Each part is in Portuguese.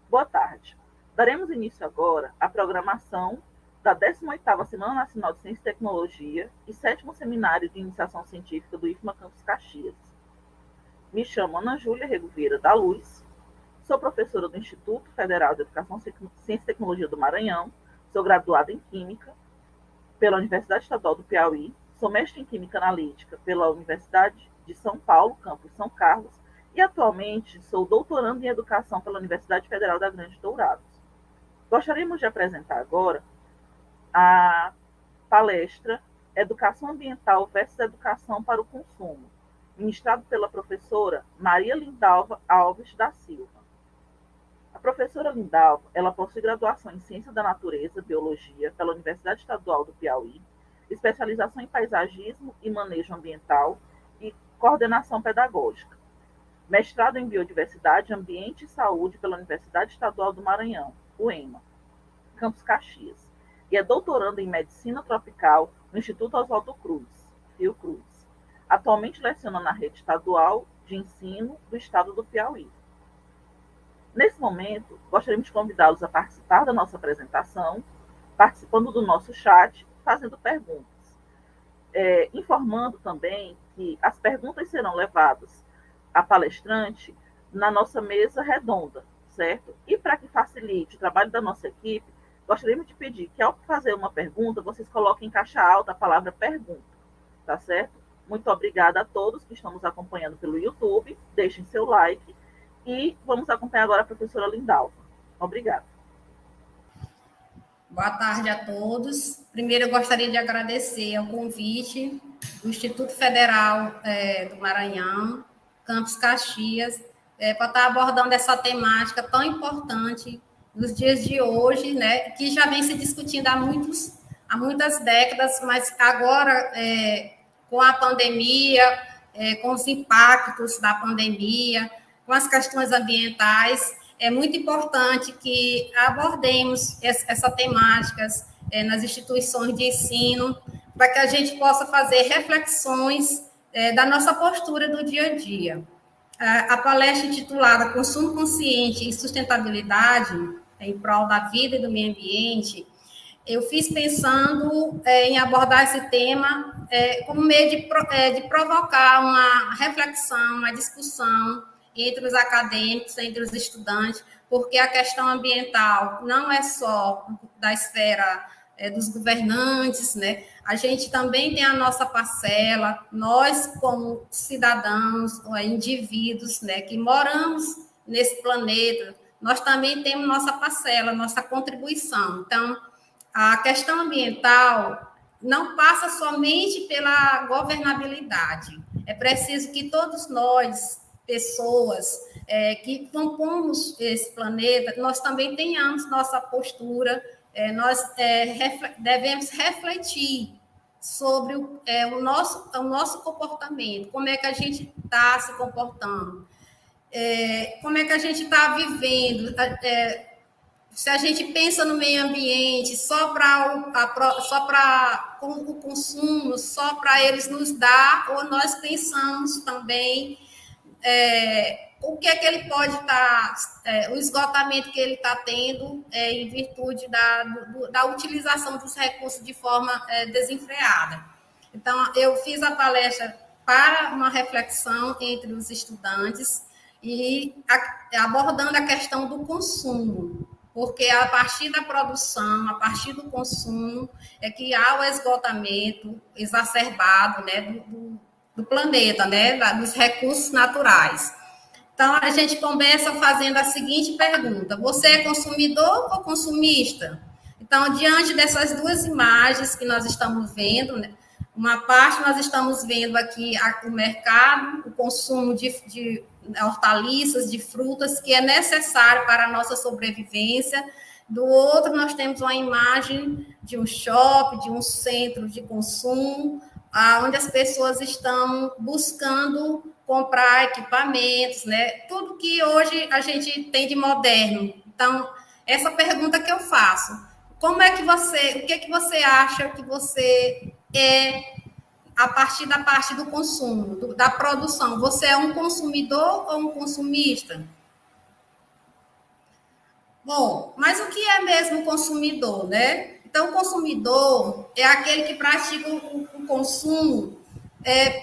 Boa tarde. Daremos início agora à programação da 18ª Semana Nacional de Ciência e Tecnologia e 7º Seminário de Iniciação Científica do IFMA Campus Caxias. Me chamo Ana Júlia Rego Vieira da Luz, sou professora do Instituto Federal de Educação, Ciência e Tecnologia do Maranhão, sou graduada em Química pela Universidade Estadual do Piauí, sou mestre em Química Analítica pela Universidade de São Paulo, campus São Carlos, e atualmente sou doutorando em Educação pela Universidade Federal da Grande Dourados. Gostaríamos de apresentar agora a palestra Educação Ambiental versus Educação para o Consumo, ministrado pela professora Maria Lindalva Alves da Silva. A professora Lindalva, ela possui graduação em Ciência da Natureza, Biologia, pela Universidade Estadual do Piauí, especialização em Paisagismo e Manejo Ambiental e Coordenação Pedagógica, mestrado em Biodiversidade, Ambiente e Saúde pela Universidade Estadual do Maranhão, UEMA, Campus Caxias, e é doutoranda em Medicina Tropical no Instituto Oswaldo Cruz, Fiocruz. Atualmente leciona na rede estadual de ensino do estado do Piauí. Nesse momento, gostaríamos de convidá-los a participar da nossa apresentação, participando do nosso chat, fazendo perguntas. Informando também que as perguntas serão levadas à palestrante na nossa mesa redonda, certo? E para que facilite o trabalho da nossa equipe, gostaríamos de pedir que, ao fazer uma pergunta, vocês coloquem em caixa alta a palavra pergunta, tá certo? Muito obrigada a todos que estão nos acompanhando pelo YouTube, deixem seu like e vamos acompanhar agora a professora Lindalva. Obrigada. Boa tarde a todos. Primeiro, eu gostaria de agradecer ao convite do Instituto Federal do Maranhão, Campus Caxias, para estar abordando essa temática tão importante nos dias de hoje, né, que já vem se discutindo há muitas décadas, mas agora, com a pandemia, com os impactos da pandemia, com as questões ambientais, é muito importante que abordemos essa temáticas nas instituições de ensino, para que a gente possa fazer reflexões da nossa postura do dia a dia. A palestra intitulada Consumo Consciente e Sustentabilidade em prol da vida e do meio ambiente, eu fiz pensando em abordar esse tema como meio de provocar uma reflexão, uma discussão entre os acadêmicos, entre os estudantes, porque a questão ambiental não é só da esfera dos governantes, né? A gente também tem a nossa parcela, nós como cidadãos, indivíduos, né, que moramos nesse planeta, nós também temos nossa parcela, nossa contribuição. Então, a questão ambiental não passa somente pela governabilidade. É preciso que todos nós, pessoas que compomos esse planeta, nós também tenhamos nossa postura, nós devemos refletir sobre o nosso comportamento, como é que a gente está se comportando, como é que a gente está vivendo, se a gente pensa no meio ambiente só para o consumo, só para eles nos dar, ou nós pensamos também o que é que ele pode estar, o esgotamento que ele está tendo em virtude da utilização dos recursos de forma desenfreada. Então, eu fiz a palestra para uma reflexão entre os estudantes e abordando a questão do consumo, porque a partir da produção, a partir do consumo, é que há o esgotamento exacerbado, né, do planeta, né, dos recursos naturais. Então, a gente começa fazendo a seguinte pergunta: você é consumidor ou consumista? Então, diante dessas duas imagens que nós estamos vendo, né, uma parte nós estamos vendo aqui o mercado, o consumo de hortaliças, de frutas, que é necessário para a nossa sobrevivência. Do outro, nós temos uma imagem de um shopping, de um centro de consumo, onde as pessoas estão buscando comprar equipamentos, né? Tudo que hoje a gente tem de moderno. Então, essa pergunta que eu faço: como é que o que você acha que você é a partir da parte do consumo, da produção? Você é um consumidor ou um consumista? Bom, mas o que é mesmo consumidor, né? Então, o consumidor é aquele que pratica o consumo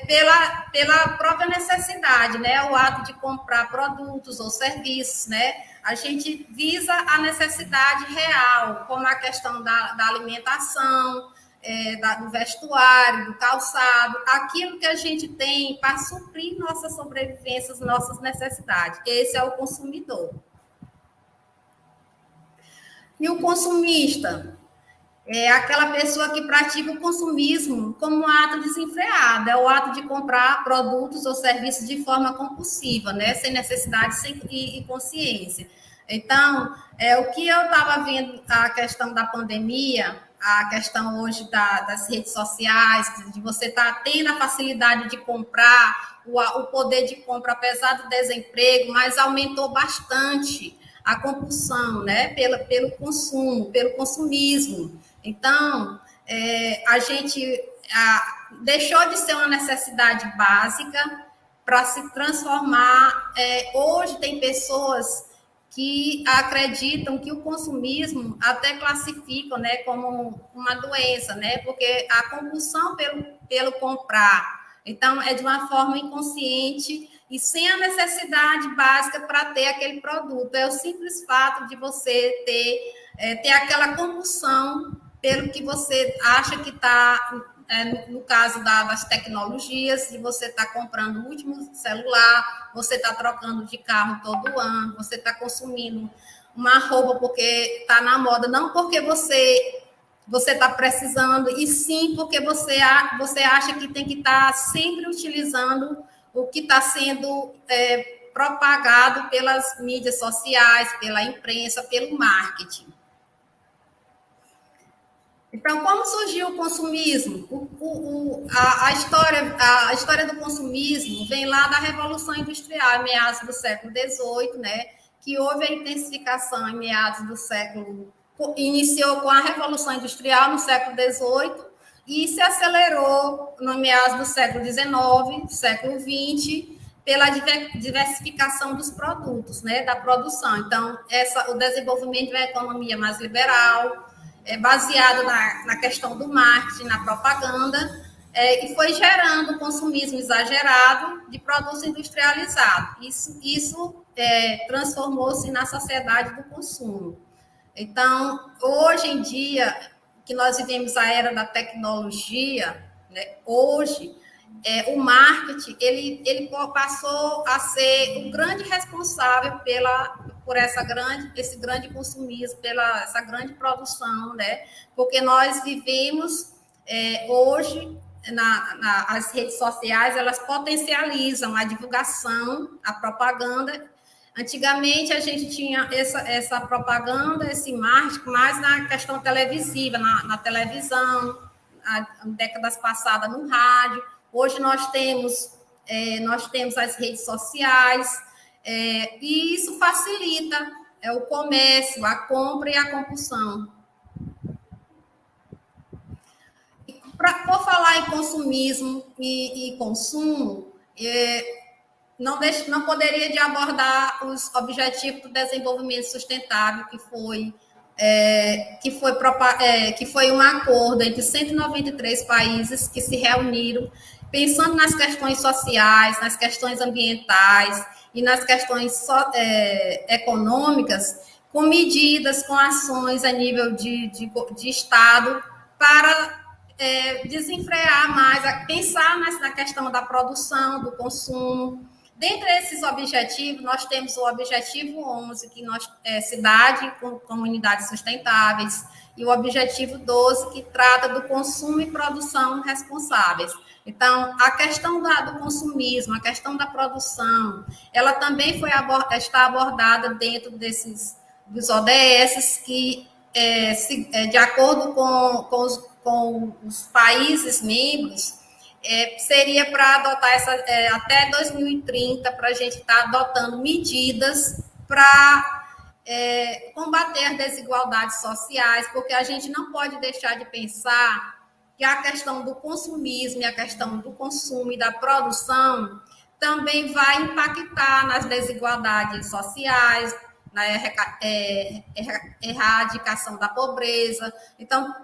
pela própria necessidade, né? O ato de comprar produtos ou serviços, né? A gente visa a necessidade real, como a questão da alimentação, do vestuário, do calçado, aquilo que a gente tem para suprir nossa sobrevivência, nossas necessidades. Esse é o consumidor. E o consumista é aquela pessoa que pratica o consumismo como um ato desenfreado, é o ato de comprar produtos ou serviços de forma compulsiva, né? Sem necessidade e consciência. Então, o que eu estava vendo, a questão da pandemia, a questão hoje das redes sociais, de você estar tendo a facilidade de comprar, o poder de compra, apesar do desemprego, mas aumentou bastante a compulsão, né, pelo consumo, pelo consumismo. Então, a gente deixou de ser uma necessidade básica para se transformar. Hoje tem pessoas que acreditam que o consumismo até classificam, né, como uma doença, né, porque a compulsão pelo comprar, então é de uma forma inconsciente e sem a necessidade básica para ter aquele produto. É o simples fato de você ter aquela compulsão pelo que você acha que está, no caso das tecnologias, de você estar comprando o último celular, você está trocando de carro todo ano, você está consumindo uma roupa porque está na moda, não porque você está precisando, e sim porque você acha que tem que estar sempre utilizando o que está sendo propagado pelas mídias sociais, pela imprensa, pelo marketing. Então, como surgiu o consumismo? A história do consumismo vem lá da Revolução Industrial, em meados do século XVIII, né? Que houve a intensificação em meados do século... Iniciou com a Revolução Industrial no século XVIII e se acelerou no meados do século XIX, século XX, pela diversificação dos produtos, né? Da produção. Então, o desenvolvimento de uma economia mais liberal, baseado na questão do marketing, na propaganda, e foi gerando consumismo exagerado de produtos industrializados. Isso transformou-se na sociedade do consumo. Então, hoje em dia, que nós vivemos a era da tecnologia, né, hoje, o marketing ele passou a ser o grande responsável por esse grande consumismo, pela essa grande produção, né? Porque nós vivemos hoje as redes sociais, elas potencializam a divulgação, a propaganda. Antigamente a gente tinha essa propaganda, esse marketing, mais na questão televisiva, na televisão, décadas passadas no rádio. Hoje nós temos as redes sociais, e isso facilita o comércio, a compra e a compulsão. Por falar em consumismo e consumo, não poderia de abordar os Objetivos do Desenvolvimento Sustentável, que foi um acordo entre 193 países que se reuniram pensando nas questões sociais, nas questões ambientais e nas questões econômicas, com medidas, com ações a nível de Estado para desenfrear mais, pensar na questão da produção, do consumo. Dentre esses objetivos, nós temos o objetivo 11, que cidade com comunidades sustentáveis, e o objetivo 12, que trata do consumo e produção responsáveis. Então, a questão do consumismo, a questão da produção, ela também está abordada dentro dos ODS, que, de acordo com os países membros, seria para adotar até 2030, para a gente estar adotando medidas para combater as desigualdades sociais, porque a gente não pode deixar de pensar que a questão do consumismo e a questão do consumo e da produção também vai impactar nas desigualdades sociais, na erradicação da pobreza, então,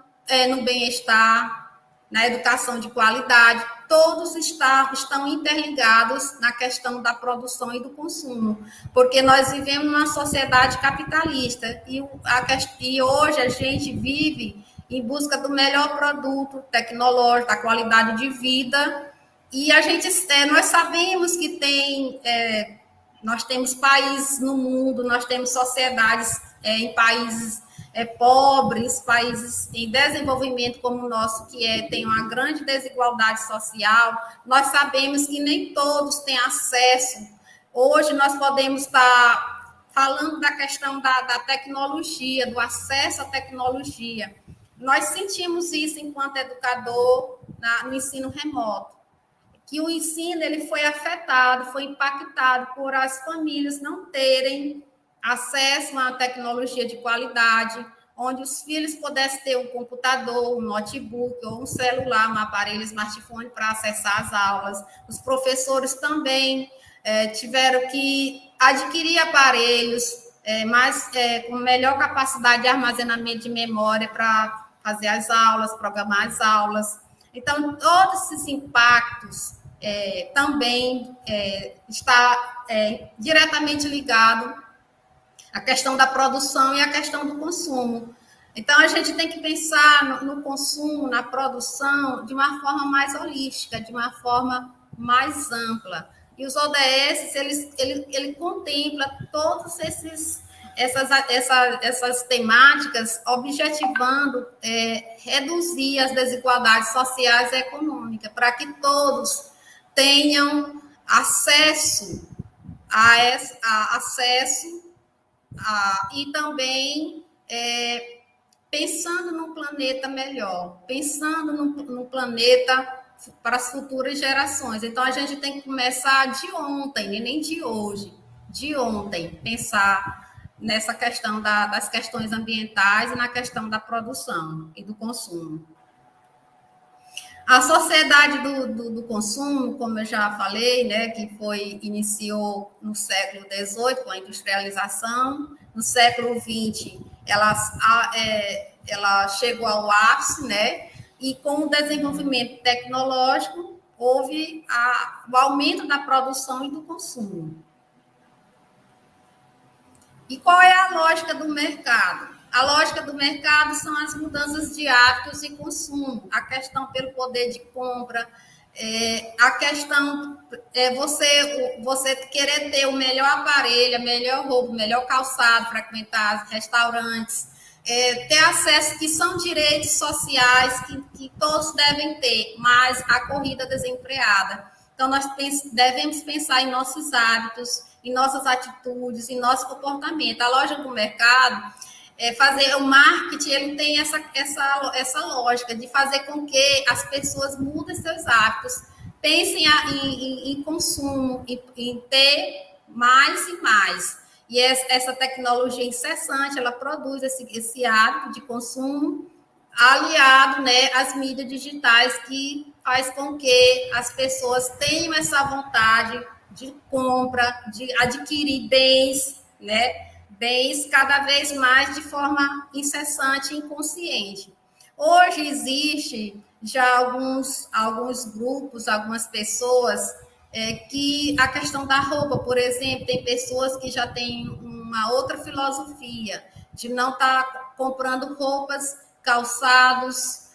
no bem-estar, na educação de qualidade, todos estão interligados na questão da produção e do consumo, porque nós vivemos numa sociedade capitalista e hoje a gente vive em busca do melhor produto tecnológico, da qualidade de vida, e nós sabemos que nós temos países no mundo, nós temos sociedades em países pobres, países em desenvolvimento como o nosso, que tem uma grande desigualdade social. Nós sabemos que nem todos têm acesso. Hoje nós podemos estar falando da questão da tecnologia, do acesso à tecnologia. Nós sentimos isso enquanto educador no ensino remoto, que o ensino ele foi afetado, foi impactado por as famílias não terem acesso a uma tecnologia de qualidade, onde os filhos pudessem ter um computador, um notebook ou um celular, um aparelho smartphone para acessar as aulas. Os professores também tiveram que adquirir aparelhos com melhor capacidade de armazenamento de memória para fazer as aulas, programar as aulas. Então, todos esses impactos também está diretamente ligado à questão da produção e à questão do consumo. Então, a gente tem que pensar no consumo, na produção, de uma forma mais holística, de uma forma mais ampla. E os ODS, ele contempla todos essas temáticas, objetivando reduzir as desigualdades sociais e econômicas, para que todos tenham acesso e também pensando num planeta melhor, pensando num planeta para as futuras gerações. Então, a gente tem que começar de ontem, nem de hoje, de ontem, pensar nessa questão das questões ambientais e na questão da produção e do consumo. A sociedade do consumo, como eu já falei, né, que iniciou no século XVIII com a industrialização, no século XX ela chegou ao ápice, né, e com o desenvolvimento tecnológico houve o aumento da produção e do consumo. E qual é a lógica do mercado? A lógica do mercado são as mudanças de hábitos e consumo, a questão pelo poder de compra, a questão você querer ter o melhor aparelho, a melhor roupa, o melhor calçado, frequentar restaurantes, ter acesso, que são direitos sociais que todos devem ter, mas a corrida desenfreada. Então, nós devemos pensar em nossos hábitos, em nossas atitudes, em nosso comportamento. A lógica do mercado fazer o marketing, ele tem essa lógica de fazer com que as pessoas mudem seus hábitos, pensem em consumo, em ter mais e mais. E essa tecnologia incessante, ela produz esse hábito de consumo aliado, né, às mídias digitais, que faz com que as pessoas tenham essa vontade de compra, de adquirir bens, né? Bens cada vez mais de forma incessante e inconsciente. Hoje existe já alguns grupos, algumas pessoas que a questão da roupa, por exemplo, tem pessoas que já têm uma outra filosofia de não estar comprando roupas, calçados,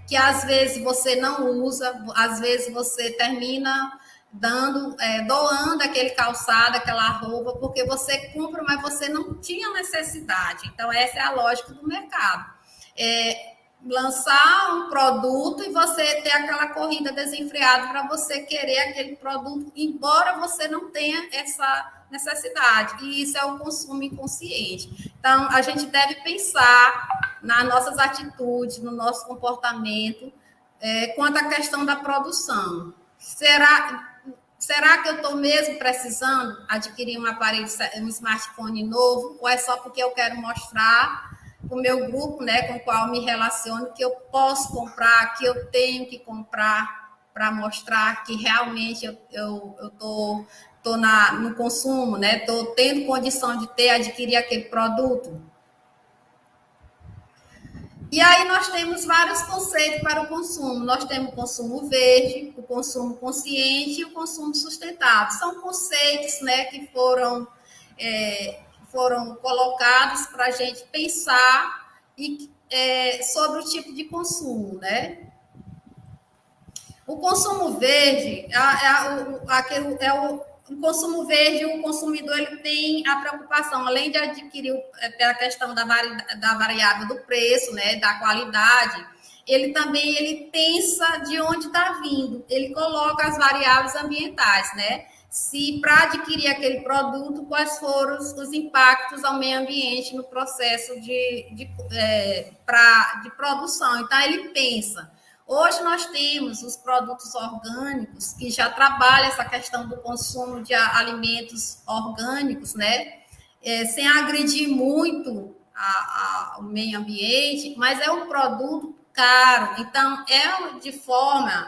que às vezes você não usa, às vezes você termina doando aquele calçado, aquela roupa, porque você compra, mas você não tinha necessidade. Então, essa é a lógica do mercado. Lançar um produto e você ter aquela corrida desenfreada para você querer aquele produto, embora você não tenha essa necessidade. E isso é o consumo inconsciente. Então, a gente deve pensar nas nossas atitudes, no nosso comportamento, quanto à questão da produção. Será que eu estou mesmo precisando adquirir um aparelho, um smartphone novo? Ou é só porque eu quero mostrar para o meu grupo, né, com o qual me relaciono, que eu posso comprar, que eu tenho que comprar para mostrar que realmente eu estou no consumo, né? Estou tendo condição de adquirir aquele produto. E aí nós temos vários conceitos para o consumo. Nós temos o consumo verde, o consumo consciente e o consumo sustentável. São conceitos, né, que foram colocados para a gente pensar sobre o tipo de consumo, né? O consumo verde o consumo verde, o consumidor ele tem a preocupação, além de adquirir a questão da variável do preço, né, da qualidade, ele pensa de onde está vindo, ele coloca as variáveis ambientais, né? Se para adquirir aquele produto, quais foram os impactos ao meio ambiente no processo de produção. Então, ele pensa. Hoje nós temos os produtos orgânicos que já trabalham essa questão do consumo de alimentos orgânicos, né? Sem agredir muito o meio ambiente, mas é um produto caro. Então,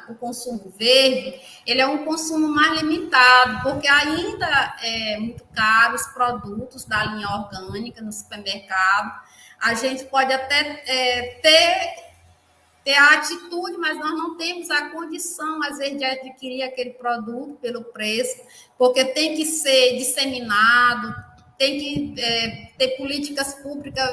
o consumo verde, ele é um consumo mais limitado, porque ainda é muito caro os produtos da linha orgânica no supermercado. A gente pode até ter a atitude, mas nós não temos a condição, às vezes, de adquirir aquele produto pelo preço, porque tem que ser disseminado, tem que ter políticas públicas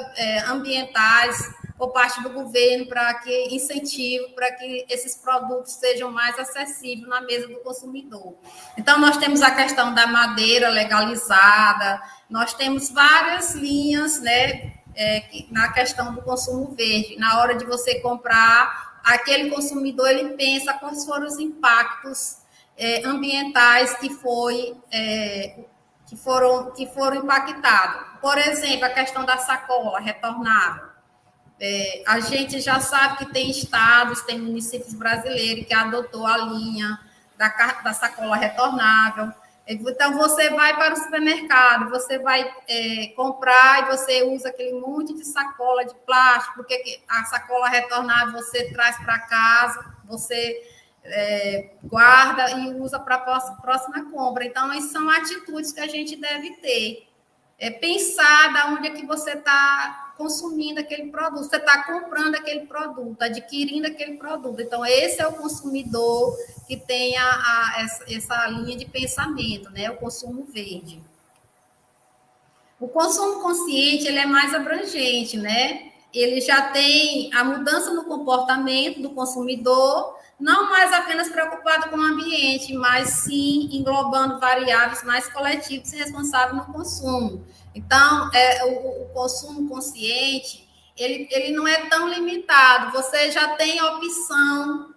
ambientais por parte do governo para que incentivo para que esses produtos sejam mais acessíveis na mesa do consumidor. Então, nós temos a questão da madeira legalizada, nós temos várias linhas, né? Na questão do consumo verde, na hora de você comprar, aquele consumidor ele pensa quais foram os impactos ambientais que foram impactados. Por exemplo, a questão da sacola retornável. A gente já sabe que tem estados, tem municípios brasileiros que adotou a linha da sacola retornável. Então, você vai para o supermercado, você vai comprar e você usa aquele monte de sacola de plástico, porque a sacola retornável você traz para casa, você guarda e usa para a próxima compra. Então, essas são atitudes que a gente deve ter. Pensar de onde é que você está consumindo aquele produto, você está comprando aquele produto, adquirindo aquele produto. Então, esse é o consumidor que tem essa linha de pensamento, né? O consumo verde. O consumo consciente ele é mais abrangente, né? Ele já tem a mudança no comportamento do consumidor, não mais apenas preocupado com o ambiente, mas sim englobando variáveis mais coletivas e responsáveis no consumo. Então, o consumo consciente, ele não é tão limitado. Você já tem a opção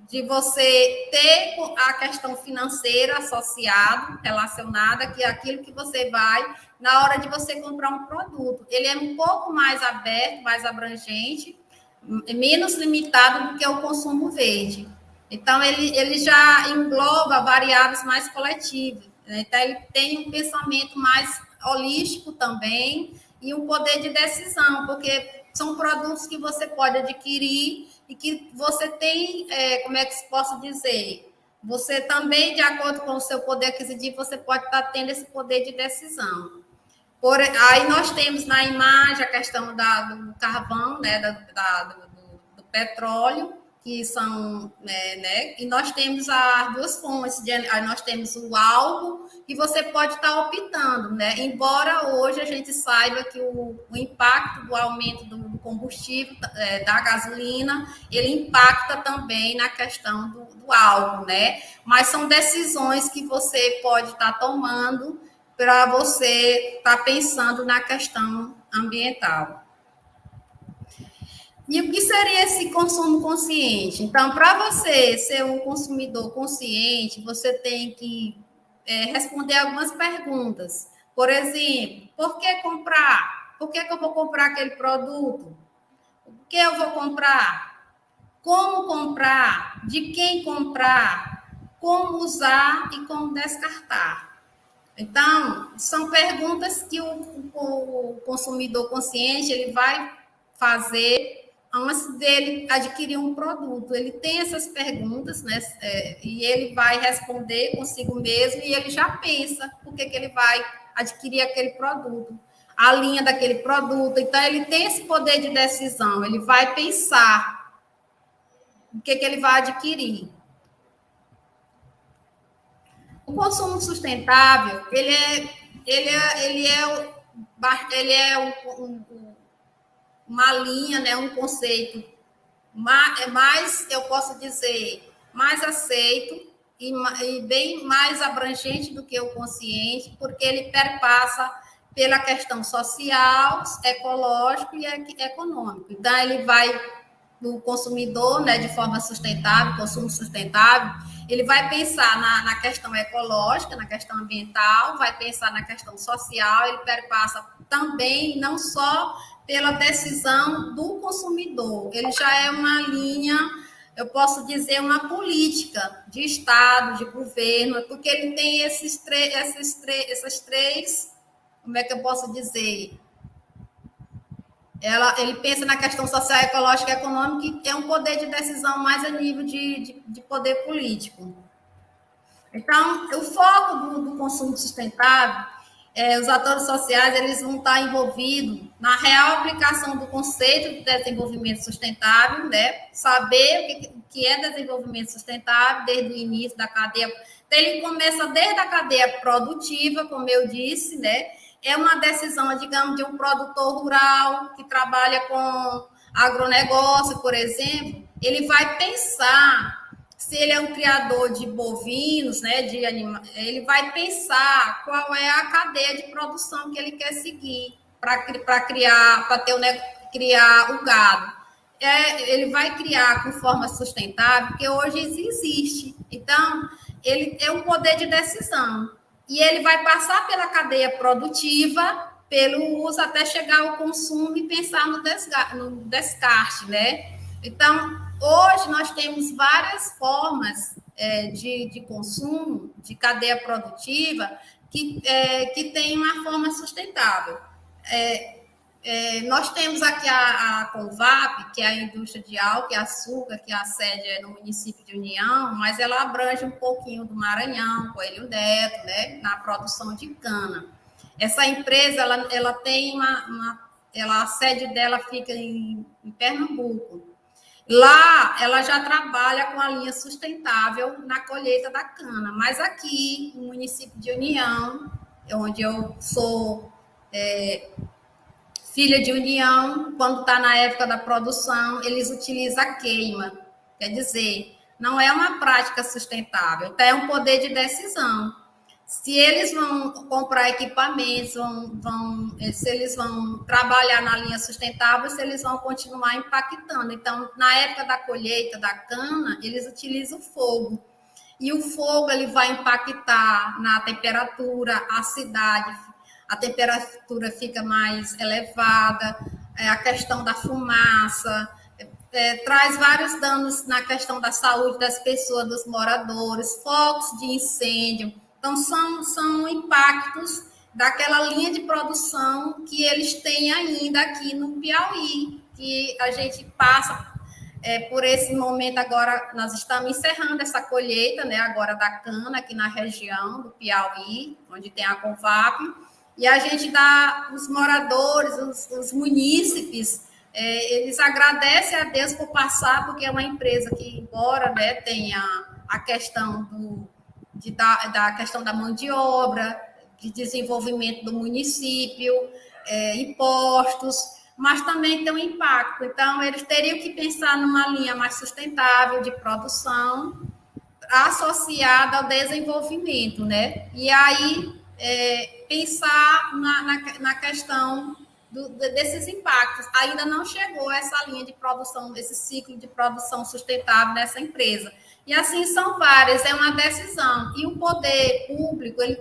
de você ter a questão financeira associada, relacionada, que é aquilo que você vai na hora de você comprar um produto. Ele é um pouco mais aberto, mais abrangente, menos limitado do que o consumo verde. Então, ele já engloba variáveis mais coletivas. Né? Então, ele tem um pensamento mais holístico também e um poder de decisão, porque são produtos que você pode adquirir e que você tem, como é que se posso dizer? Você também, de acordo com o seu poder aquisitivo, você pode estar tendo esse poder de decisão. Aí nós temos na imagem a questão do carvão, né, do petróleo, que são, né, e nós temos as duas fontes, aí nós temos o álcool, que você pode estar optando, né, embora hoje a gente saiba que o impacto do aumento do combustível, da gasolina, ele impacta também na questão do álcool, né, mas são decisões que você pode estar tomando para você estar pensando na questão ambiental. E o que seria esse consumo consciente? Então, para você ser um consumidor consciente, você tem que responder algumas perguntas. Por exemplo, por que comprar? Por que eu vou comprar aquele produto? O que eu vou comprar? Como comprar? De quem comprar? Como usar e como descartar? Então, são perguntas que o consumidor consciente ele vai fazer antes dele adquirir um produto. Ele tem essas perguntas, né? E ele vai responder consigo mesmo e ele já pensa por que ele vai adquirir aquele produto, a linha daquele produto. Então, ele tem esse poder de decisão, ele vai pensar o que ele vai adquirir. O consumo sustentável, ele é uma linha, né, um conceito mais, eu posso dizer, mais aceito e bem mais abrangente do que o consciente, porque ele perpassa pela questão social, ecológico e econômico. Então, ele vai do consumidor, né, de forma sustentável, consumo sustentável, ele vai pensar na questão ecológica, na questão ambiental, vai pensar na questão social, ele perpassa também, não só pela decisão do consumidor, ele já é uma linha, eu posso dizer, uma política de Estado, de governo, porque ele tem essas três, como é que eu posso dizer? Ele pensa na questão social, ecológica e econômica, que é um poder de decisão mais a nível de poder político. Então, o foco do consumo sustentável, os atores sociais eles vão estar envolvidos na real aplicação do conceito de desenvolvimento sustentável, né? Saber o que é desenvolvimento sustentável desde o início da cadeia. Então, ele começa desde a cadeia produtiva, como eu disse, né? É uma decisão, digamos, de um produtor rural que trabalha com agronegócio, por exemplo, ele vai pensar, se ele é um criador de bovinos, né, de animais, ele vai pensar qual é a cadeia de produção que ele quer seguir para criar, criar o gado. Ele vai criar com forma sustentável, porque hoje existe. Então, ele é um poder de decisão. E ele vai passar pela cadeia produtiva, pelo uso, até chegar ao consumo e pensar no descarte, né? Então, hoje nós temos várias formas de consumo, de cadeia produtiva, que tem uma forma sustentável. Nós temos aqui a Convap, que é a indústria de álcool e açúcar, que a sede é no município de União, mas ela abrange um pouquinho do Maranhão, Coelho Neto, né, na produção de cana. Essa empresa, ela tem a sede dela fica em Pernambuco. Lá, ela já trabalha com a linha sustentável na colheita da cana, mas aqui, no município de União, onde eu sou filha de União, quando está na época da produção, eles utilizam a queima. Quer dizer, não é uma prática sustentável, então é um poder de decisão. Se eles vão comprar equipamentos, se eles vão trabalhar na linha sustentável, se eles vão continuar impactando. Então, na época da colheita da cana, eles utilizam o fogo. E o fogo ele vai impactar na temperatura, a cidade, a temperatura fica mais elevada, a questão da fumaça, traz vários danos na questão da saúde das pessoas, dos moradores, focos de incêndio. Então, são impactos daquela linha de produção que eles têm ainda aqui no Piauí, que a gente passa por esse momento agora, nós estamos encerrando essa colheita, né, agora da cana, aqui na região do Piauí, onde tem a Convap, e a gente dá, os moradores, os munícipes, eles agradecem a Deus por passar, porque é uma empresa que, embora, né, tenha a questão da questão da mão de obra, de desenvolvimento do município, impostos, mas também tem um impacto. Então, eles teriam que pensar numa linha mais sustentável de produção associada ao desenvolvimento, né? E aí, pensar na questão desses impactos. Ainda não chegou essa linha de produção, esse ciclo de produção sustentável nessa empresa. E assim são várias, é uma decisão. E o poder público, ele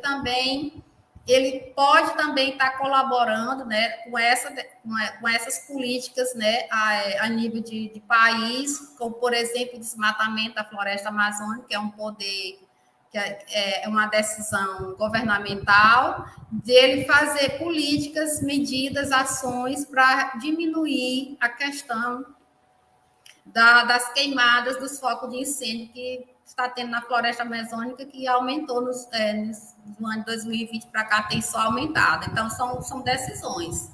pode também estar colaborando, né, com essas políticas, né, a nível de país, como, por exemplo, o desmatamento da floresta amazônica, que é um poder, que é uma decisão governamental, dele fazer políticas, medidas, ações para diminuir a questão das queimadas, dos focos de incêndio que está tendo na floresta amazônica, que aumentou no ano de 2020 para cá, tem só aumentado. Então, são decisões.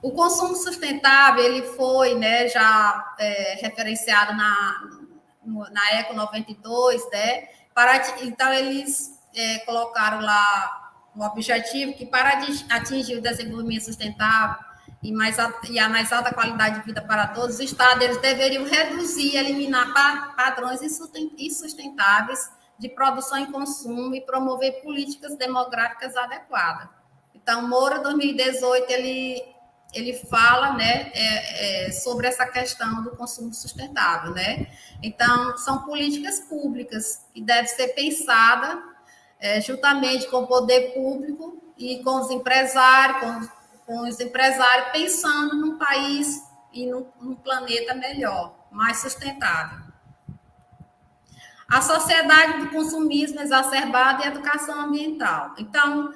O consumo sustentável, ele foi, né, já referenciado na ECO 92, né, então eles colocaram lá o objetivo que para atingir o desenvolvimento sustentável e a mais alta qualidade de vida para todos os estados, eles deveriam reduzir e eliminar padrões insustentáveis de produção e consumo e promover políticas demográficas adequadas. Então, Moura, 2018, ele fala, né, sobre essa questão do consumo sustentável, né? Então, são políticas públicas que devem ser pensadas juntamente com o poder público e com os empresários, pensando num país e num planeta melhor, mais sustentável. A sociedade do consumismo exacerbado e a educação ambiental. Então,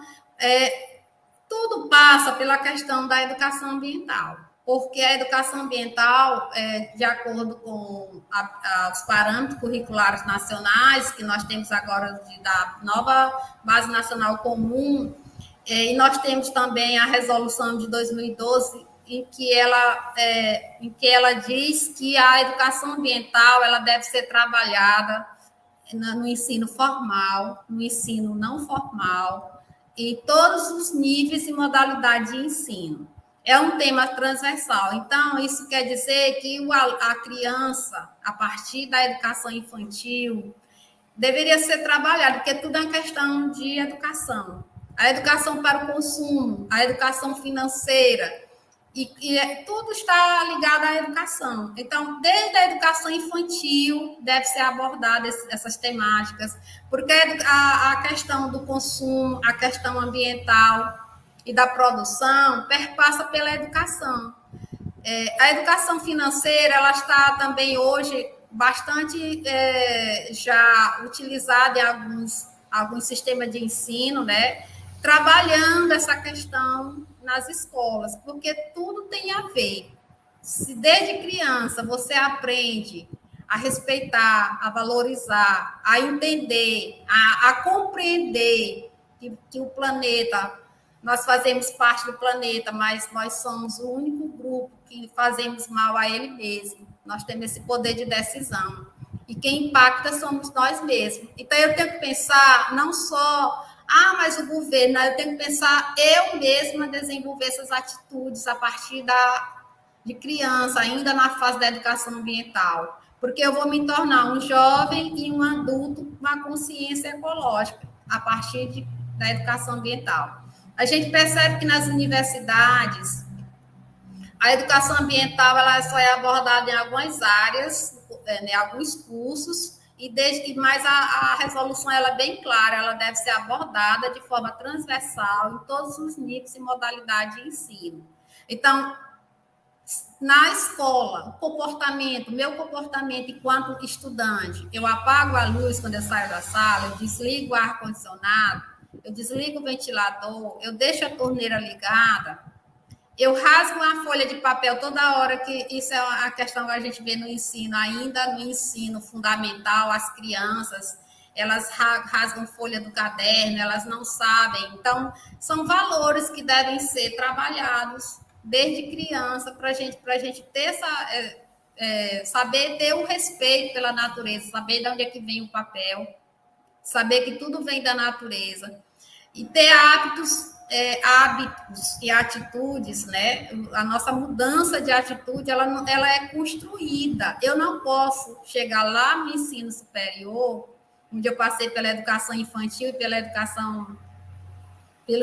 tudo passa pela questão da educação ambiental, porque a educação ambiental, de acordo com os parâmetros curriculares nacionais, que nós temos agora da nova Base Nacional Comum, e nós temos também a resolução de 2012, em que ela diz que a educação ambiental ela deve ser trabalhada no ensino formal, no ensino não formal, em todos os níveis e modalidades de ensino. É um tema transversal. Então, isso quer dizer que a criança, a partir da educação infantil, deveria ser trabalhada, porque tudo é uma questão de educação. A educação para o consumo, a educação financeira, tudo está ligado à educação. Então, desde a educação infantil, deve ser abordada essas temáticas, porque a questão do consumo, a questão ambiental e da produção perpassa pela educação. A educação financeira, ela está também hoje bastante já utilizada em alguns sistemas de ensino, né? Trabalhando essa questão nas escolas, porque tudo tem a ver. Se desde criança você aprende a respeitar, a valorizar, a entender, a compreender que o planeta, nós fazemos parte do planeta, mas nós somos o único grupo que fazemos mal a ele mesmo. Nós temos esse poder de decisão. E quem impacta somos nós mesmos. Então, eu tenho que pensar não só mas o governo, eu tenho que pensar eu mesma desenvolver essas atitudes a partir de criança, ainda na fase da educação ambiental, porque eu vou me tornar um jovem e um adulto com uma consciência ecológica a partir da educação ambiental. A gente percebe que nas universidades a educação ambiental ela só é abordada em algumas áreas, em alguns cursos, mas a resolução ela é bem clara, ela deve ser abordada de forma transversal em todos os níveis e modalidades de ensino. Então, na escola, meu comportamento enquanto estudante, eu apago a luz quando eu saio da sala, eu desligo o ar-condicionado, eu desligo o ventilador, eu deixo a torneira ligada, eu rasgo uma folha de papel toda hora, que isso é a questão que a gente vê no ensino, ainda no ensino fundamental, as crianças, elas rasgam folha do caderno, elas não sabem. Então, são valores que devem ser trabalhados desde criança para a gente ter saber ter um respeito pela natureza, saber de onde é que vem o papel, saber que tudo vem da natureza e ter hábitos e atitudes, né? A nossa mudança de atitude, ela é construída. Eu não posso chegar lá no ensino superior, onde eu passei pela educação infantil e pelo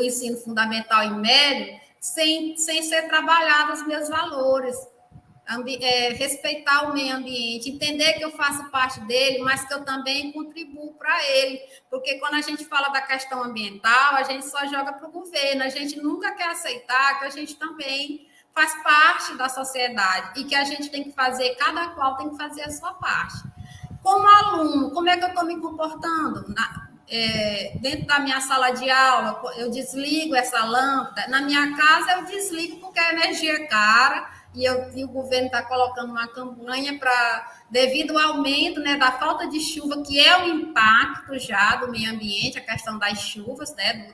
ensino fundamental e médio, sem ser trabalhados os meus valores. Respeitar o meio ambiente, entender que eu faço parte dele, mas que eu também contribuo para ele, porque quando a gente fala da questão ambiental, a gente só joga para o governo, a gente nunca quer aceitar que a gente também faz parte da sociedade e que a gente tem que fazer, cada qual tem que fazer a sua parte. Como aluno, como é que eu estou me comportando? Dentro da minha sala de aula, eu desligo essa lâmpada, na minha casa eu desligo porque a energia é cara, e o governo está colocando uma campanha devido ao aumento, né, da falta de chuva, que é o impacto já do meio ambiente, a questão das chuvas, né,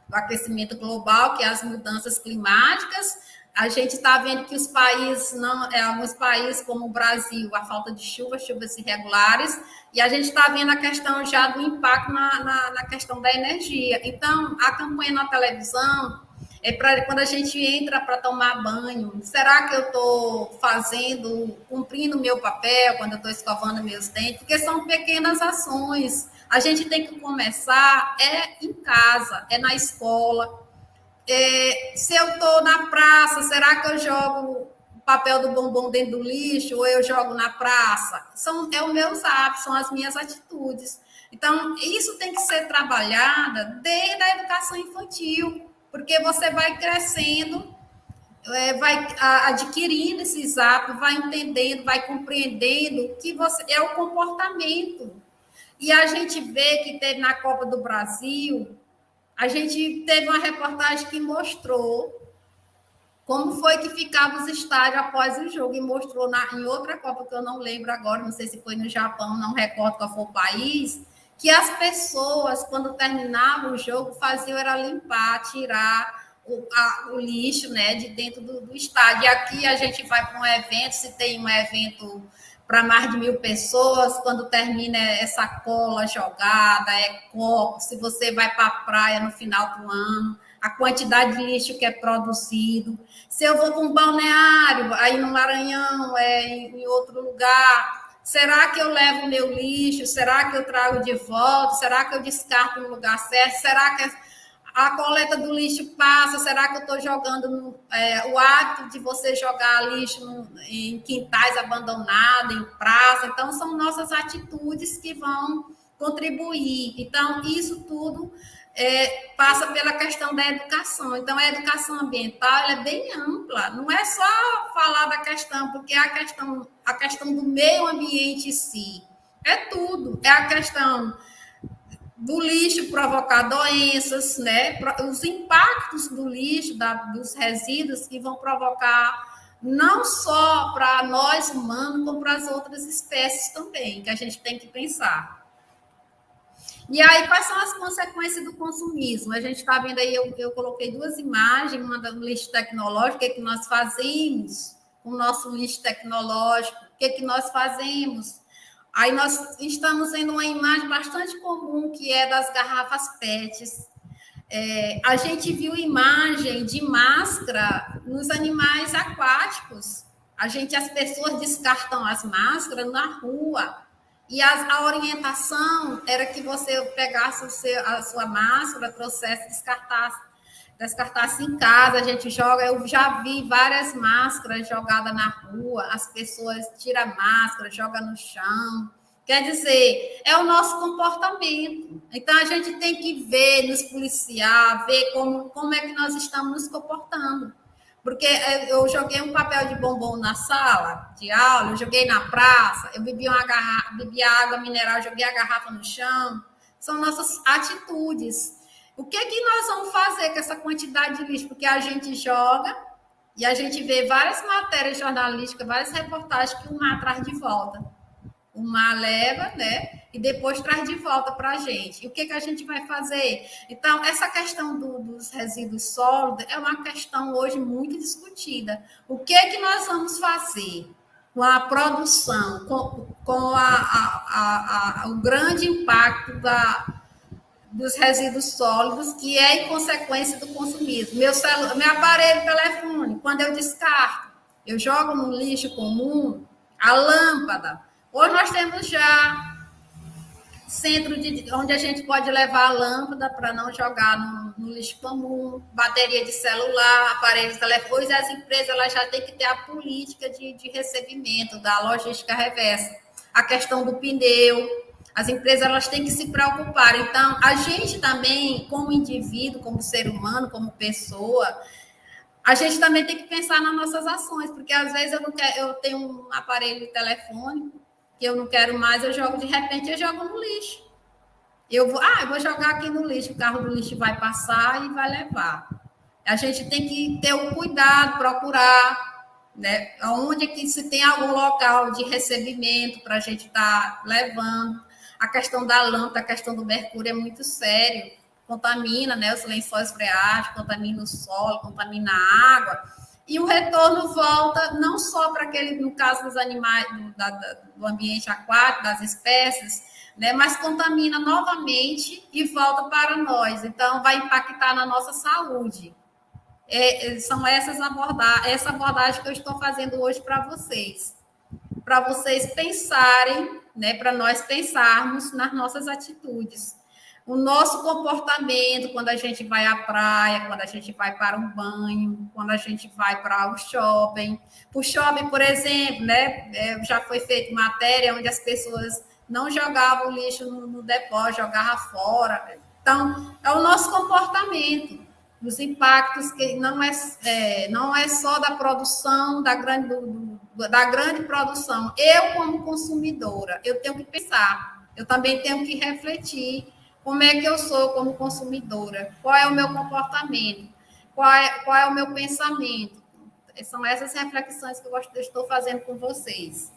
do aquecimento global, que é as mudanças climáticas. A gente está vendo que os países, alguns países como o Brasil, a falta de chuvas irregulares, e a gente está vendo a questão já do impacto na questão da energia. Então, a campanha na televisão é para quando a gente entra para tomar banho. Será que eu estou cumprindo o meu papel quando eu estou escovando meus dentes? Porque são pequenas ações. A gente tem que começar em casa, na escola. Se eu estou na praça, será que eu jogo o papel do bombom dentro do lixo ou eu jogo na praça? É os meus hábitos, são as minhas atitudes. Então, isso tem que ser trabalhado desde a educação infantil, porque você vai crescendo, vai adquirindo esses hábitos, vai entendendo, vai compreendendo que é o comportamento. E a gente vê que teve na Copa do Brasil, a gente teve uma reportagem que mostrou como foi que ficavam os estádios após o jogo, e mostrou em outra Copa, que eu não lembro agora, não sei se foi no Japão, não recordo qual foi o país, que as pessoas, quando terminavam o jogo, faziam era limpar, tirar o lixo, né, de dentro do estádio. E aqui a gente vai para um evento, se tem um evento para mais de 1.000 pessoas, quando termina essa cola jogada, copo, se você vai para a praia no final do ano, a quantidade de lixo que é produzido. Se eu vou para um balneário, aí no Maranhão, em outro lugar, será que eu levo meu lixo? Será que eu trago de volta? Será que eu descarto no lugar certo? Será que a coleta do lixo passa? Será que eu estou jogando o hábito de você jogar lixo em quintais abandonados, em praça? Então, são nossas atitudes que vão contribuir. Então, isso tudo passa pela questão da educação. Então, a educação ambiental é bem ampla. Não é só falar da questão, porque a questão do meio ambiente em si. É tudo. É a questão do lixo provocar doenças, né? Os impactos do lixo, dos resíduos que vão provocar não só para nós humanos, como para as outras espécies também, que a gente tem que pensar. E aí, quais são as consequências do consumismo? A gente está vendo aí, eu coloquei 2 imagens, uma do lixo tecnológico, o que nós fazemos com o nosso lixo tecnológico, o que nós fazemos. Aí nós estamos vendo uma imagem bastante comum, que é das garrafas PETs. A gente viu imagem de máscara nos animais aquáticos. As pessoas descartam as máscaras na rua. E a orientação era que você pegasse a sua máscara, trouxesse, descartasse em casa. A gente joga, eu já vi várias máscaras jogadas na rua, as pessoas tiram a máscara, jogam no chão. Quer dizer, é o nosso comportamento. Então, a gente tem que ver, nos policiar, ver como é que nós estamos nos comportando. Porque eu joguei um papel de bombom na sala de aula, eu joguei na praça, eu bebi água mineral, joguei a garrafa no chão. São nossas atitudes. O que nós vamos fazer com essa quantidade de lixo? Porque a gente joga e a gente vê várias matérias jornalísticas, várias reportagens que o mar traz de volta. O mar leva, né? E depois traz de volta para a gente. E o que a gente vai fazer? Então, essa questão dos resíduos sólidos é uma questão hoje muito discutida. O que nós vamos fazer com a produção, com o grande impacto dos resíduos sólidos, que é em consequência do consumismo. Meu aparelho telefone, quando eu descarto, eu jogo no lixo comum, a lâmpada. Hoje nós temos já centro onde a gente pode levar a lâmpada para não jogar no lixo comum, bateria de celular, aparelho de telefone. Hoje as empresas elas já têm que ter a política de recebimento, da logística reversa. A questão do pneu, as empresas elas têm que se preocupar. Então, a gente também, como indivíduo, como ser humano, como pessoa, a gente também tem que pensar nas nossas ações, porque às vezes eu tenho um aparelho de telefone que eu não quero mais, de repente eu jogo no lixo. Eu vou jogar aqui no lixo, o carro do lixo vai passar e vai levar. A gente tem que ter o cuidado, procurar, né? Onde é que se tem algum local de recebimento para a gente estar levando. A questão da lâmpada, a questão do mercúrio é muito sério, contamina, né, os lençóis freáticos, contamina o solo, contamina a água, e o retorno volta não só para aquele, no caso dos animais, do ambiente aquático, das espécies, né, mas contamina novamente e volta para nós. Então, vai impactar na nossa saúde. São essa abordagem que eu estou fazendo hoje para vocês pensarem, né, para nós pensarmos nas nossas atitudes. O nosso comportamento quando a gente vai à praia, quando a gente vai para um banho, quando a gente vai para o shopping. O shopping, por exemplo, né, já foi feita matéria onde as pessoas não jogavam lixo no depósito, jogavam fora. Então, é o nosso comportamento, os impactos que não é só da produção, da grande produção. Eu, como consumidora, eu tenho que pensar, eu também tenho que refletir como é que eu sou como consumidora, qual é o meu comportamento, qual é o meu pensamento. São essas reflexões que eu estou fazendo com vocês.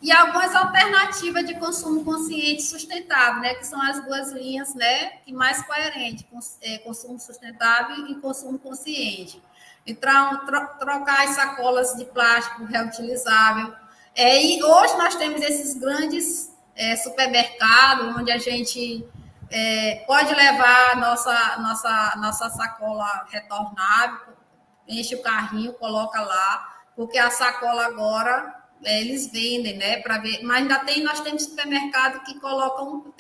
E algumas alternativas de consumo consciente e sustentável, né, que são as duas linhas, né, que mais coerente, consumo sustentável e consumo consciente. Então, trocar as sacolas de plástico reutilizável. E hoje nós temos esses grandes supermercados, onde a gente pode levar nossa sacola retornável, enche o carrinho, coloca lá, porque a sacola agora eles vendem, né, para ver, mas nós temos supermercado que colocam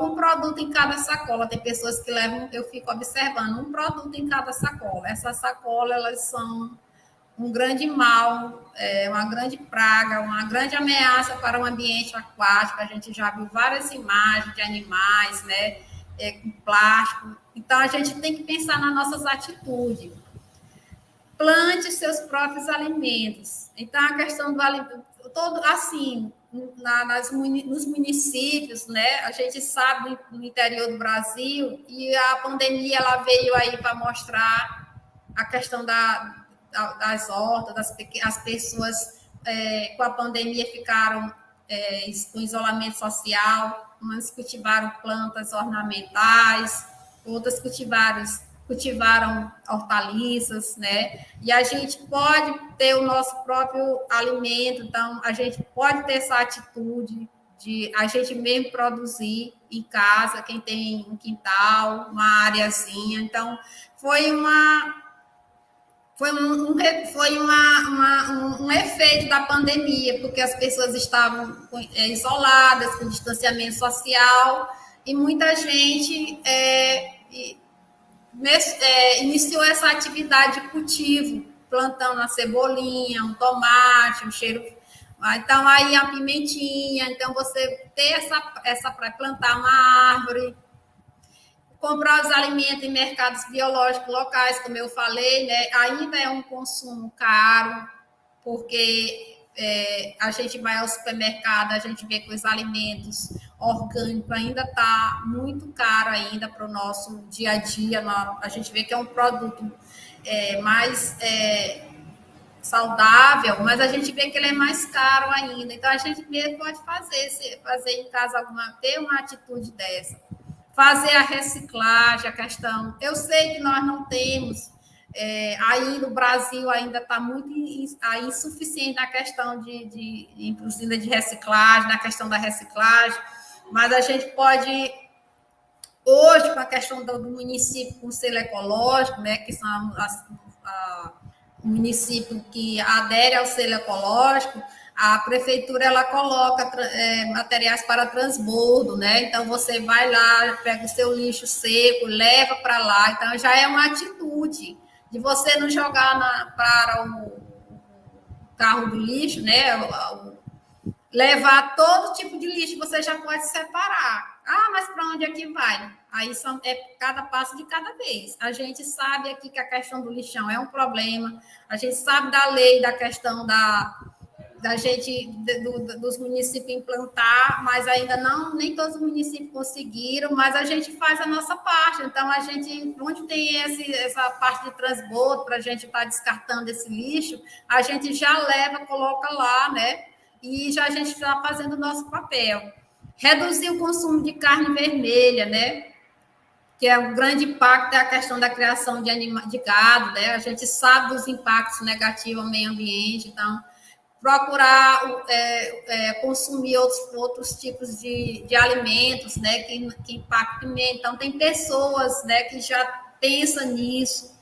um produto em cada sacola. Tem pessoas que levam, eu fico observando, um produto em cada sacola. Essas sacolas, elas são um grande mal, uma grande praga, uma grande ameaça para o ambiente aquático. A gente já viu várias imagens de animais, né, com plástico. Então, a gente tem que pensar nas nossas atitudes. Plante seus próprios alimentos. Então, a questão do alimento, todo assim, nos municípios, né? A gente sabe no interior do Brasil, e a pandemia ela veio aí para mostrar a questão das hortas, as pessoas com a pandemia ficaram com isolamento social, umas cultivaram plantas ornamentais, outras cultivaram hortaliças, né? E a gente pode ter o nosso próprio alimento, então a gente pode ter essa atitude de a gente mesmo produzir em casa, quem tem um quintal, uma areazinha. Então, foi um efeito da pandemia, porque as pessoas estavam isoladas, com distanciamento social, e muita gente iniciou essa atividade de cultivo, plantando uma cebolinha, um tomate, um cheiro. Então, aí a pimentinha. Então, você ter essa para plantar uma árvore, comprar os alimentos em mercados biológicos locais, como eu falei, né? Ainda é um consumo caro, porque a gente vai ao supermercado, a gente vê que os alimentos orgânicos ainda está muito caro ainda para o nosso dia a dia. A gente vê que é um produto mais saudável, mas a gente vê que ele é mais caro ainda. Então, a gente mesmo pode fazer em casa ter uma atitude dessa. Fazer a reciclagem, a questão. Eu sei que nós não temos, ainda o Brasil ainda está muito insuficiente na questão de usina de reciclagem, na questão da reciclagem, mas a gente pode, hoje, com a questão do município com selo ecológico, né, que são o município que adere ao selo ecológico, a prefeitura ela coloca materiais para transbordo, né? Então você vai lá, pega o seu lixo seco, leva para lá. Então já é uma atitude de você não jogar para o carro do lixo, né? Levar todo tipo de lixo, você já pode separar. Ah, mas para onde é que vai? Aí cada passo de cada vez. A gente sabe aqui que a questão do lixão é um problema. A gente sabe da lei, da questão da gente, dos municípios implantar, mas ainda não, nem todos os municípios conseguiram, mas a gente faz a nossa parte. Então, a gente, onde tem essa parte de transbordo, para a gente estar descartando esse lixo, a gente já leva, coloca lá, né? E já a gente está fazendo o nosso papel. Reduzir o consumo de carne vermelha, né? Que é um grande impacto é a questão da criação de gado, né? A gente sabe dos impactos negativos ao meio ambiente, então procurar consumir outros tipos de alimentos, né, que impactam o meio. Então, tem pessoas, né, que já pensam nisso,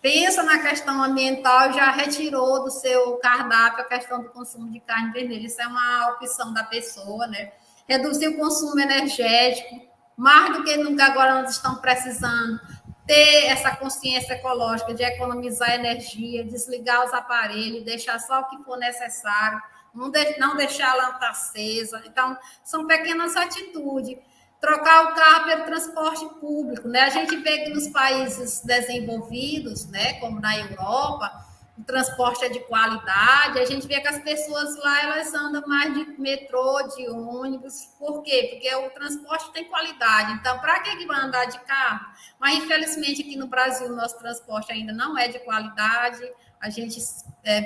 pensa na questão ambiental e já retirou do seu cardápio a questão do consumo de carne vermelha. Isso é uma opção da pessoa, né? Reduzir o consumo energético, mais do que nunca agora nós estamos precisando ter essa consciência ecológica de economizar energia, desligar os aparelhos, deixar só o que for necessário, não deixar a lâmpada acesa. Então, são pequenas atitudes. Trocar o carro pelo transporte público, né? A gente vê que nos países desenvolvidos, né, como na Europa, o transporte é de qualidade, a gente vê que as pessoas lá, elas andam mais de metrô, de ônibus. Por quê? Porque o transporte tem qualidade. Então, para que vai andar de carro? Mas, infelizmente, aqui no Brasil, o nosso transporte ainda não é de qualidade. A gente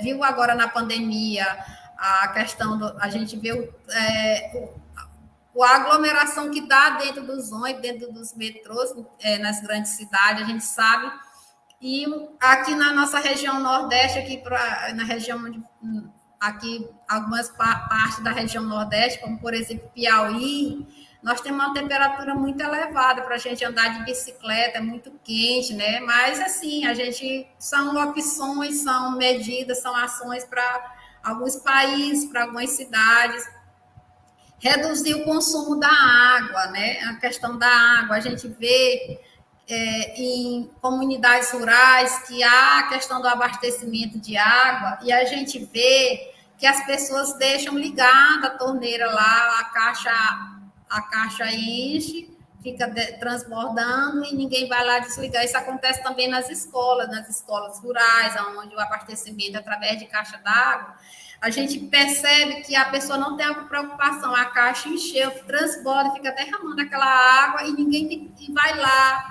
viu agora na pandemia a questão a gente viu a aglomeração que dá dentro dos ônibus, dentro dos metrôs, nas grandes cidades, a gente sabe. E aqui na nossa região Nordeste, na região aqui, algumas partes da região Nordeste, como por exemplo Piauí, nós temos uma temperatura muito elevada para a gente andar de bicicleta, é muito quente, né? Mas assim, são opções, são medidas, são ações para alguns países, para algumas cidades. Reduzir o consumo da água, né? A questão da água, a gente vê em comunidades rurais que há a questão do abastecimento de água e a gente vê que as pessoas deixam ligada a torneira lá, a caixa enche, fica transbordando e ninguém vai lá desligar. Isso acontece também nas escolas rurais, onde o abastecimento é através de caixa d'água. A gente percebe que a pessoa não tem alguma preocupação, a caixa encheu, transborda, fica derramando aquela água e ninguém vai lá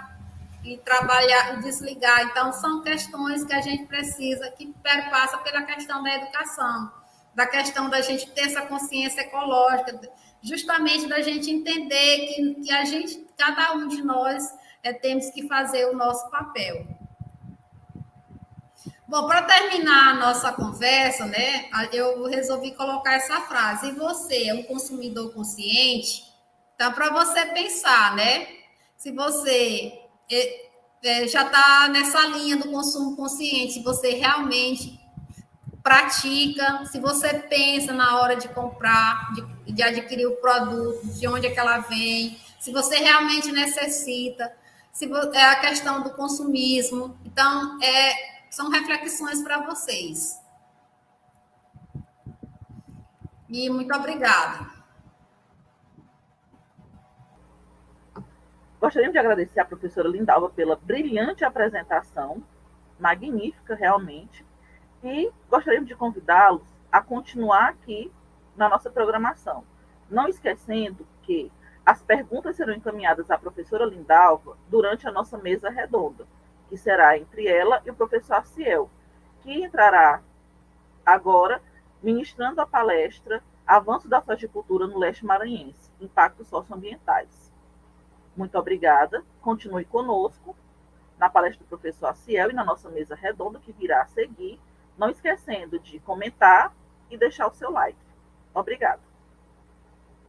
e trabalhar e desligar. Então, são questões que a gente precisa, que perpassa pela questão da educação, da questão da gente ter essa consciência ecológica, justamente da gente entender que cada um de nós temos que fazer o nosso papel. Bom, para terminar a nossa conversa, né, eu resolvi colocar essa frase. E você é um consumidor consciente? Então, para você pensar, né? Se você já está nessa linha do consumo consciente, se você realmente pratica, se você pensa na hora de comprar, de adquirir o produto, de onde é que ela vem, se você realmente necessita, é a questão do consumismo. Então, são reflexões para vocês. E muito obrigada. Gostaríamos de agradecer à professora Lindalva pela brilhante apresentação, magnífica realmente, e gostaríamos de convidá-los a continuar aqui na nossa programação. Não esquecendo que as perguntas serão encaminhadas à professora Lindalva durante a nossa mesa redonda, que será entre ela e o professor Aciel, que entrará agora ministrando a palestra Avanço da Floricultura no Leste Maranhense, Impactos Socioambientais. Muito obrigada. Continue conosco na palestra do professor Aciel e na nossa mesa redonda que virá a seguir. Não esquecendo de comentar e deixar o seu like. Obrigada.